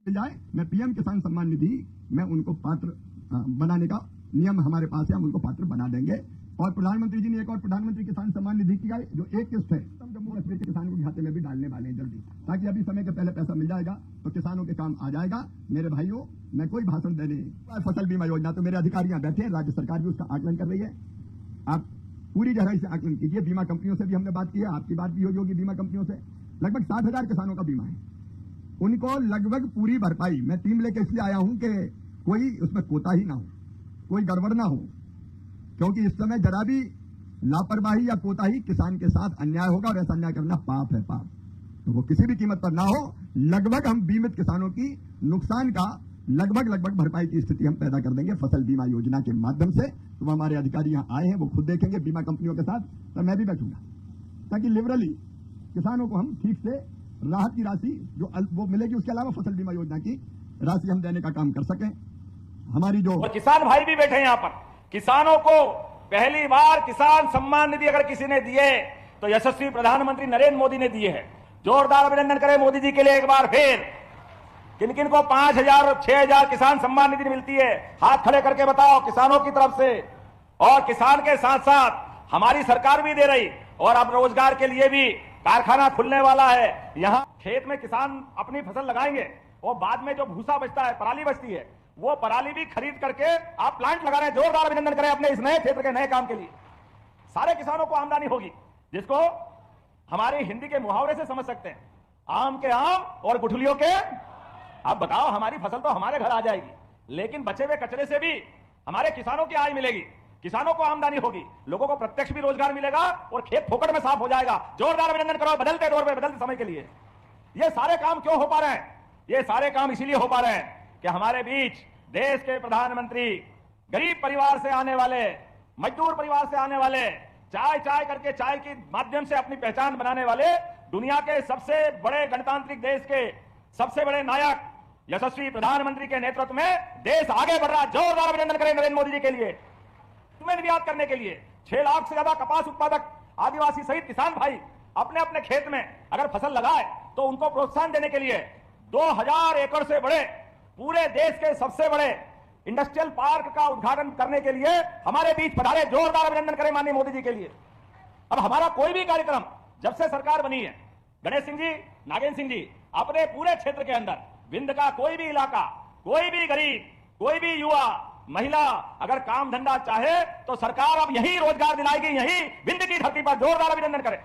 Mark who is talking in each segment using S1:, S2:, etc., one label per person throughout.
S1: जाए, मैं पीएम किसान सम्मान निधि मैं उनको पात्र बनाने का नियम हमारे पास है, हम उनको पात्र बना देंगे। और प्रधानमंत्री जी ने एक और प्रधानमंत्री किसान सम्मान निधि की जो एक किस्त है जम्मू कश्मीर के किसानों के खाते में भी डालने वाले हैं जल्दी, ताकि अभी समय के पहले पैसा मिल जाएगा तो किसानों के काम आ जाएगा। मेरे भाइयों, मैं कोई भाषण देने, फसल बीमा योजना तो मेरे अधिकारियां बैठे हैं, राज्य सरकार भी उसका आकलन कर रही है। आप पूरी गहराई से आकलन कीजिए। बीमा कंपनियों से भी हमने बात की है, आपकी बात भी होगी बीमा कंपनियों से। लगभग 60,000 किसानों का बीमा है, उनको लगभग पूरी भरपाई। मैं टीम लेकर इसलिए आया हूं कि कोई उसमें कोताही ना हो, कोई गड़बड़ ना हो, क्योंकि इस समय जरा भी लापरवाही या कोताही किसान के साथ अन्याय होगा और ऐसा अन्याय करना पाप है, पाप। तो वो किसी भी कीमत पर ना हो। लगभग हम बीमित किसानों की नुकसान का लगभग भरपाई की स्थिति हम पैदा कर देंगे फसल बीमा योजना के माध्यम से। तो हमारे अधिकारी यहां आए हैं, वो खुद देखेंगे बीमा कंपनियों के साथ, तो मैं भी बैठूंगा ताकि लिबरली किसानों को हम ठीक से राहत की राशि जो वो मिलेगी, उसके अलावा फसल बीमा योजना की राशि हम देने का काम कर सकें। हमारी जो
S2: किसान भाई भी बैठे हैं यहाँ पर, किसानों को पहली बार किसान सम्मान निधि अगर किसी ने दिए तो यशस्वी प्रधानमंत्री नरेंद्र मोदी ने दिए हैं। जोरदार अभिनंदन करें मोदी जी के लिए एक बार फिर। किन किन को 5,000 और 6,000 किसान सम्मान निधि मिलती है, हाथ खड़े करके बताओ किसानों की तरफ से। और किसान के साथ साथ हमारी सरकार भी दे रही, और अब रोजगार के लिए भी कारखाना खुलने वाला है। यहाँ खेत में किसान अपनी फसल लगाएंगे और बाद में जो भूसा बचता है, पराली बचती है, वो पराली भी खरीद करके आप प्लांट लगा रहे हैं। जोरदार अभिनंदन करें अपने इस नए क्षेत्र के नए काम के लिए। सारे किसानों को आमदनी होगी, जिसको हमारी हिंदी के मुहावरे से समझ सकते हैं, आम के आम और गुठलियों के। अब बताओ, हमारी फसल तो हमारे घर आ जाएगी, लेकिन बचे हुए कचरे से भी हमारे किसानों की आय मिलेगी, किसानों को आमदनी होगी, लोगों को प्रत्यक्ष भी रोजगार मिलेगा और खेत फोकट में साफ हो जाएगा। जोरदार अभिनंदन करो बदलते दौर में, बदलते समय के लिए। ये सारे काम क्यों हो पा रहे हैं? ये सारे काम इसीलिए हो पा रहे हैं कि हमारे बीच देश के प्रधानमंत्री गरीब परिवार से आने वाले, मजदूर परिवार से आने वाले, चाय चाय करके चाय के माध्यम से अपनी पहचान बनाने वाले, दुनिया के सबसे बड़े गणतांत्रिक देश के सबसे बड़े नायक यशस्वी प्रधानमंत्री के नेतृत्व में देश आगे बढ़ रहा। जोरदार अभिनंदन करें नरेंद्र मोदी जी के लिए। तुम्हें निर्यात करने के लिए 6 लाख से ज्यादा कपास उत्पादक आदिवासी सहित किसान भाई अपने अपने खेत में अगर फसल लगाए तो उनको प्रोत्साहन देने के लिए 2000 एकड़ से बड़े पूरे देश के सबसे बड़े इंडस्ट्रियल पार्क का उद्घाटन करने के लिए हमारे बीच पधारे। जोरदार अभिनंदन करें माननीय मोदी जी के लिए। अब हमारा कोई भी कार्यक्रम जब से सरकार बनी है, गणेश सिंह जी, नागेंद्र सिंह जी, अपने पूरे क्षेत्र के अंदर विंध्य का कोई भी इलाका, कोई भी गरीब, कोई भी युवा, महिला अगर काम धंधा चाहे तो सरकार अब यही रोजगार दिलाएगी, यही विंध्य की धरती पर। जोरदार अभिनंदन करें।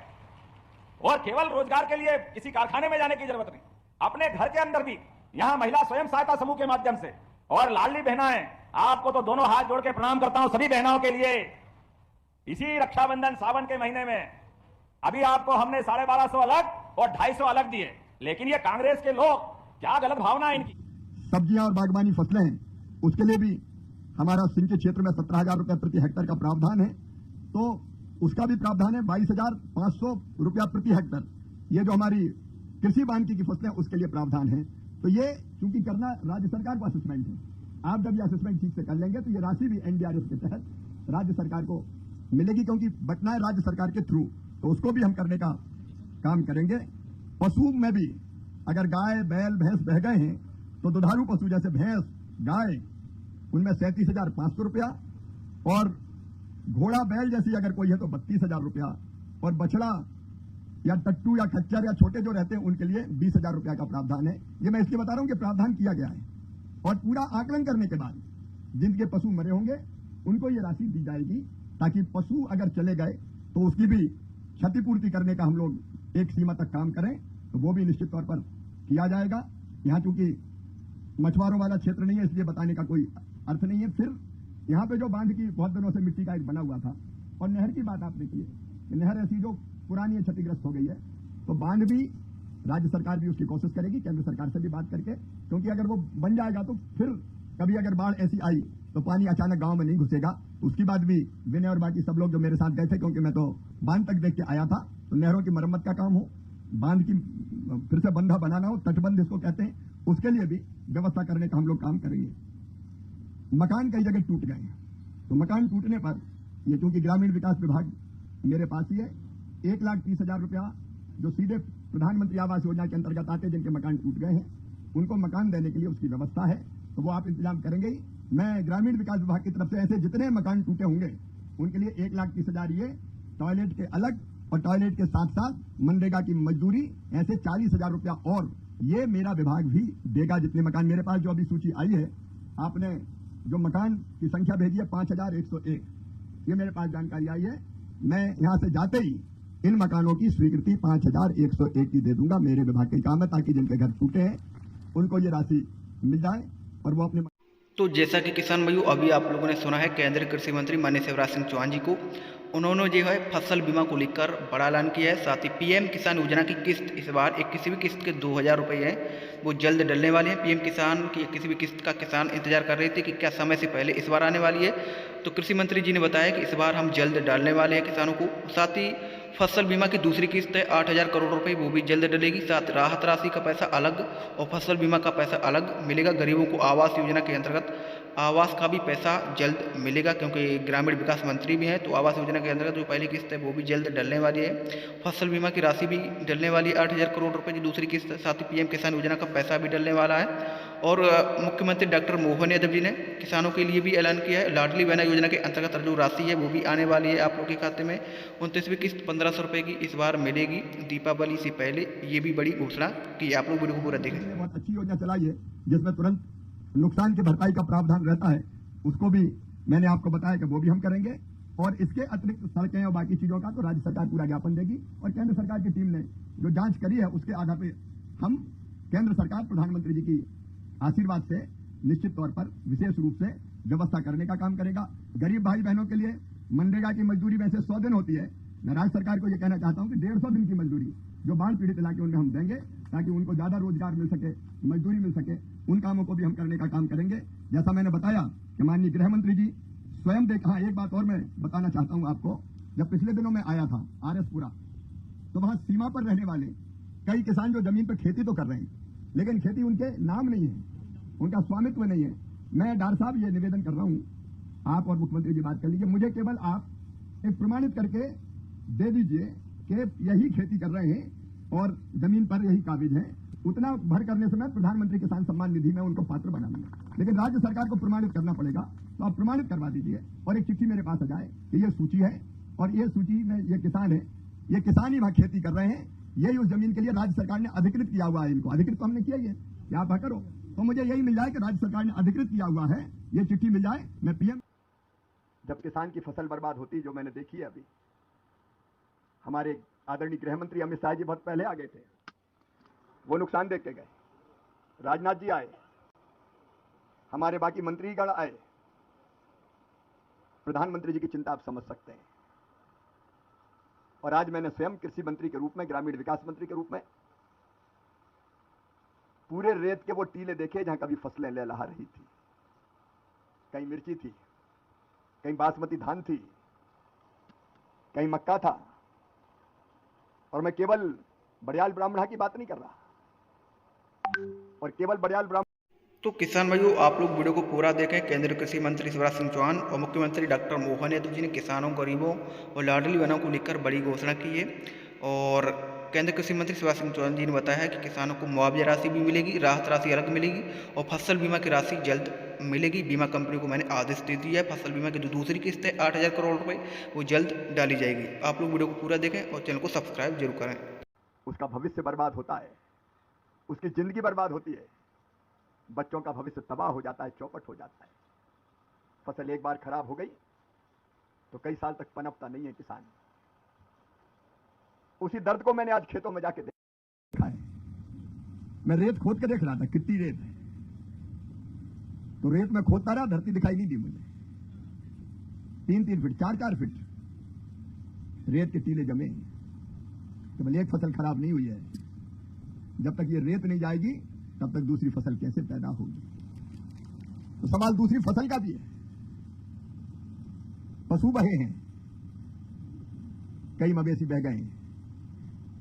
S2: और केवल रोजगार के लिए किसी कारखाने में जाने की जरूरत नहीं, अपने घर के अंदर भी यहां महिला स्वयं सहायता समूह के माध्यम से। और लाडली बहनाएं, आपको तो दोनों हाथ जोड़ के प्रणाम करता हूं सभी बहनों के लिए। इसी रक्षाबंधन सावन के महीने में अभी आपको हमने 1250 अलग और 250 अलग दिए, लेकिन ये कांग्रेस के लोग, क्या गलत भावना है इनकी।
S1: सब्जियां और बागवानी फसलें हैं, उसके लिए भी हमारा सिंचाई क्षेत्र में 17,000 रुपए प्रति हेक्टेयर का प्रावधान है, तो उसका भी प्रावधान है 22,500 रुपया प्रति हेक्टेयर। ये जो हमारी कृषि वानिकी की फसलें उसके लिए प्रावधान है। तो ये चूंकि करना राज्य सरकार को असेसमेंट है, आप जब ये असेसमेंट ठीक से कर लेंगे तो ये राशि भी एनडीआरएफ के तहत राज्य सरकार को मिलेगी, क्योंकि बटना है राज्य सरकार के थ्रू, तो उसको भी हम करने का काम करेंगे। पशु में भी अगर गाय, बैल, भैंस बह गए हैं तो दुधारू पशु जैसे भैंस, गाय, उनमें 37,500 रुपया, और घोड़ा बैल जैसी अगर कोई है तो 32,000 रुपया, और बछड़ा या टट्टू या खच्चर या छोटे जो रहते हैं उनके लिए 20,000 रुपया का प्रावधान है। ये मैं इसलिए बता रहा हूं कि प्रावधान किया गया है, और पूरा आकलन करने के बाद जिनके पशु मरे होंगे उनको ये राशि दी जाएगी, ताकि पशु अगर चले गए तो उसकी भी क्षतिपूर्ति करने का हम लोग एक सीमा तक काम करें, तो वो भी निश्चित तौर पर किया जाएगा। यहाँ चूंकि मछुआरों वाला क्षेत्र नहीं है, इसलिए बताने का कोई अर्थ नहीं है। फिर यहाँ पे जो बांध की बहुत दिनों से मिट्टी का एक बना हुआ था, और नहर की बात आपने की है कि नहर ऐसी जो पुरानी क्षतिग्रस्त हो गई है, तो बांध भी राज्य सरकार भी उसकी कोशिश करेगी, केंद्र सरकार से भी बात करके, क्योंकि अगर वो बन जाएगा तो फिर कभी अगर बाढ़ ऐसी आई तो पानी अचानक गांव में नहीं घुसेगा। उसकी बात भी विनय और बाकी सब लोग जो मेरे साथ गए थे, क्योंकि मैं तो बांध तक देख के आया था, तो नहरों की मरम्मत का काम हो, बांध की फिर से बंधा बनाना हो, तटबंध इसको कहते हैं, उसके लिए भी व्यवस्था करने का हम लोग काम करेंगे। मकान कई जगह टूट गए हैं, तो मकान टूटने पर ये चूंकि ग्रामीण विकास विभाग मेरे पास ही है, 1,30,000 रुपया जो सीधे प्रधानमंत्री आवास योजना के अंतर्गत आते हैं, जिनके मकान टूट गए हैं उनको मकान देने के लिए उसकी व्यवस्था है, तो वो आप इंतजाम करेंगे ही। मैं ग्रामीण विकास विभाग की तरफ से ऐसे जितने मकान टूटे होंगे उनके लिए 1,30,000 ये टॉयलेट के अलग, और टॉयलेट के साथ साथ मनरेगा की मजदूरी, ऐसे 40,000 रुपया और ये मेरा विभाग भी देगा। जितने मकान मेरे पास जो अभी सूची आई है, आपने जो मकान की संख्या भेजी है 5,101, ये मेरे पास जानकारी आई है। मैं यहां से जाते ही इन मकानों की स्वीकृति 5,101 की दे दूंगा। मेरे विभाग के काम है, ताकि जिनके घर टूटे हैं उनको ये राशि मिल जाए और वो अपने।
S3: तो जैसा कि किसान भाइयों अभी आप लोगों ने सुना है केंद्रीय कृषि मंत्री माननीय शिवराज सिंह चौहान जी को, उन्होंने जो है फसल बीमा को लेकर बड़ा ऐलान किया है। साथ ही पीएम किसान योजना की किस्त इस बार एक किसी भी किस्त के 2,000 रुपये हैं वो जल्द डलने वाले हैं। पीएम किसान की किसी भी किस्त का किसान इंतजार कर रहे थे कि क्या समय से पहले इस बार आने वाली है, तो कृषि मंत्री जी ने बताया कि इस बार हम जल्द डालने वाले हैं किसानों को। साथ ही फसल बीमा की दूसरी किस्त है 8,000 करोड़ रुपए, वो भी जल्द डलेगी। साथ राहत राशि का पैसा अलग और फसल बीमा का पैसा अलग मिलेगा। गरीबों को आवास योजना के अंतर्गत आवास का भी पैसा जल्द मिलेगा, क्योंकि ग्रामीण विकास मंत्री भी हैं, तो आवास योजना के अंतर्गत जो पहली किस्त है वो भी जल्द डलने वाली है। फसल बीमा की राशि भी डलने वाली है 8,000 करोड़ रुपए की दूसरी किस्त। साथ ही पीएम किसान योजना का पैसा भी डलने वाला है। और मुख्यमंत्री डॉक्टर मोहन यादव जी ने किसानों के लिए भी ऐलान किया है, लाडली बहना योजना के अंतर्गत जो राशि है वो भी आने वाली है आप लोग के खाते में। 29वीं किस्त 1,500 रुपये की इस बार मिलेगी दीपावली से पहले, ये भी बड़ी घोषणा की। आप लोग वीडियो को पूरा देखें।
S1: बहुत अच्छी योजना चलाई है जिसमें तुरंत नुकसान की भरपाई का प्रावधान रहता है, उसको भी मैंने आपको बताया कि वो भी हम करेंगे। और इसके अतिरिक्त सड़कें और बाकी चीजों का तो राज्य सरकार पूरा ज्ञापन देगी, और केंद्र सरकार की टीम ने जो जांच करी है उसके आधार पर हम केंद्र सरकार प्रधानमंत्री जी की आशीर्वाद से निश्चित तौर पर विशेष रूप से व्यवस्था करने का काम करेगा। गरीब भाई बहनों के लिए मनरेगा की मजदूरी वैसे 100 दिन होती है। मैं राज्य सरकार को यह कहना चाहता हूं कि 150 दिन की मजदूरी जो बाढ़ पीड़ित इलाके उनमें हम देंगे, ताकि उनको ज्यादा रोजगार मिल सके, मजदूरी मिल सके। उन कामों को भी हम करने का काम करेंगे। जैसा मैंने बताया कि माननीय गृह मंत्री जी स्वयं हाँ, एक बात और मैं बताना चाहता हूं आपको। जब पिछले दिनों में आया था आरएसपुरा, तो वहां सीमा पर रहने वाले कई किसान जो जमीन पर खेती तो कर रहे हैं, लेकिन खेती उनके नाम नहीं है, उनका स्वामित्व नहीं है। मैं डॉक्टर साहब ये निवेदन कर रहा हूं, आप और मुख्यमंत्री जी बात कर लीजिए, मुझे केवल आप एक प्रमाणित करके दे दीजिए कि यही खेती कर रहे हैं और जमीन पर यही काबिज है। उतना भर करने से मैं प्रधानमंत्री किसान सम्मान निधि में उनको पात्र बना लूंगा, लेकिन राज्य सरकार को प्रमाणित करना पड़ेगा। तो आप प्रमाणित करवा दीजिए और एक चिट्ठी मेरे पास आ जाए कि ये सूची है और ये सूची में ये किसान है, ये किसान ही वहां खेती कर रहे हैं, यही उस जमीन के लिए राज्य सरकार ने अधिकृत किया हुआ है। इनको अधिकृत तो हमने किया ही है, क्या आप करो तो मुझे यही मिल जाए कि राज्य सरकार ने अधिकृत किया हुआ है, ये चिट्ठी मिल जाए। मैं पीएम जब किसान की फसल बर्बाद होती जो मैंने देखी है, अभी हमारे आदरणीय गृह मंत्री अमित शाह जी बहुत पहले आ गए थे, वो नुकसान देख के गए। राजनाथ जी आए, हमारे बाकी मंत्रीगण आए। प्रधानमंत्री जी की चिंता आप समझ सकते हैं। और आज मैंने स्वयं कृषि मंत्री के रूप में, ग्रामीण विकास मंत्री के रूप में पूरे रेत के वो टीले देखे जहां कभी फसलें लहलहा रही थी। कहीं मिर्ची थी, कहीं बासमती धान थी, कहीं मक्का था। और मैं केवल बड़ियाल ब्राह्मणा की बात नहीं कर रहा, और केवल बड़ियाल ब्राह्मण।
S3: तो किसान भाइयों आप लोग वीडियो को पूरा देखें। केंद्रीय कृषि मंत्री शिवराज सिंह चौहान और मुख्यमंत्री डॉक्टर मोहन यादव जी ने किसानों, गरीबों और लाडली बहनों को लेकर बड़ी घोषणा की है। और केंद्रीय कृषि मंत्री शिवराज सिंह चौहान जी ने बताया है कि किसानों को मुआवजा राशि भी मिलेगी, राहत राशि अलग मिलेगी और फसल बीमा की राशि जल्द मिलेगी। बीमा कंपनी को मैंने आदेश दे दिया है। फसल बीमा की जो दूसरी किस्त है 8,000 करोड़ रुपये, वो जल्द डाली जाएगी। आप लोग वीडियो को पूरा देखें और चैनल को सब्सक्राइब जरूर करें।
S1: उसका भविष्य बर्बाद होता है, उसकी जिंदगी बर्बाद होती है, बच्चों का भविष्य तबाह हो जाता है, चौपट हो जाता है। फसल एक बार खराब हो गई तो कई साल तक पनपता नहीं है किसान। उसी दर्द को मैंने आज खेतों में जाके देखा है। मैं रेत खोद के देख रहा था कितनी रेत है, तो रेत में खोदता रहा, धरती दिखाई नहीं दी मुझे। 3-3 फीट 4-4 फीट रेत के टीले जमे। केवल एक फसल खराब नहीं हुई है। जब तक ये रेत नहीं जाएगी तब तक दूसरी फसल कैसे पैदा होगी। तो सवाल दूसरी फसल का भी है। पशु बहे हैं, कई मवेशी बह गए हैं।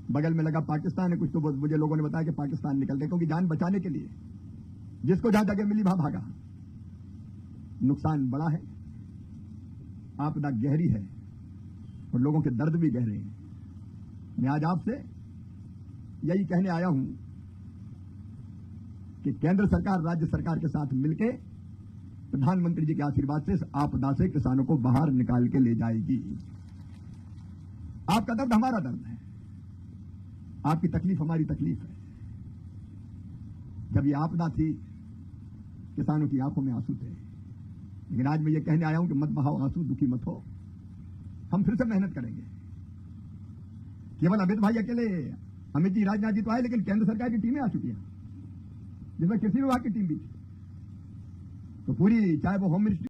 S1: बगल में लगा पाकिस्तान है, कुछ तो मुझे लोगों ने बताया कि पाकिस्तान निकल गए, क्योंकि जान बचाने के लिए जिसको जहां जगह मिली वहां भागा। नुकसान बड़ा है, आपदा गहरी है और लोगों के दर्द भी गहरे हैं। मैं आज आपसे यही कहने आया हूं कि केंद्र सरकार राज्य सरकार के साथ मिलके प्रधानमंत्री जी के आशीर्वाद से इस आपदा से किसानों को बाहर निकाल के ले जाएगी। आपका दर्द हमारा दर्द है, आपकी तकलीफ हमारी तकलीफ है। जब ये आपदा थी किसानों की आंखों में आंसू थे, लेकिन आज मैं ये कहने आया हूं कि मत बहाओ आंसू, दुखी मत हो। हम फिर से मेहनत करेंगे। केवल अमित भाई अकेले, अमित जी राजनाथ जी तो आए, लेकिन केंद्र सरकार की टीमें आ चुकी हैं, जिसमें कृषि विभाग की टीम भी थी। तो पूरी, चाहे वो होम मिनिस्ट्री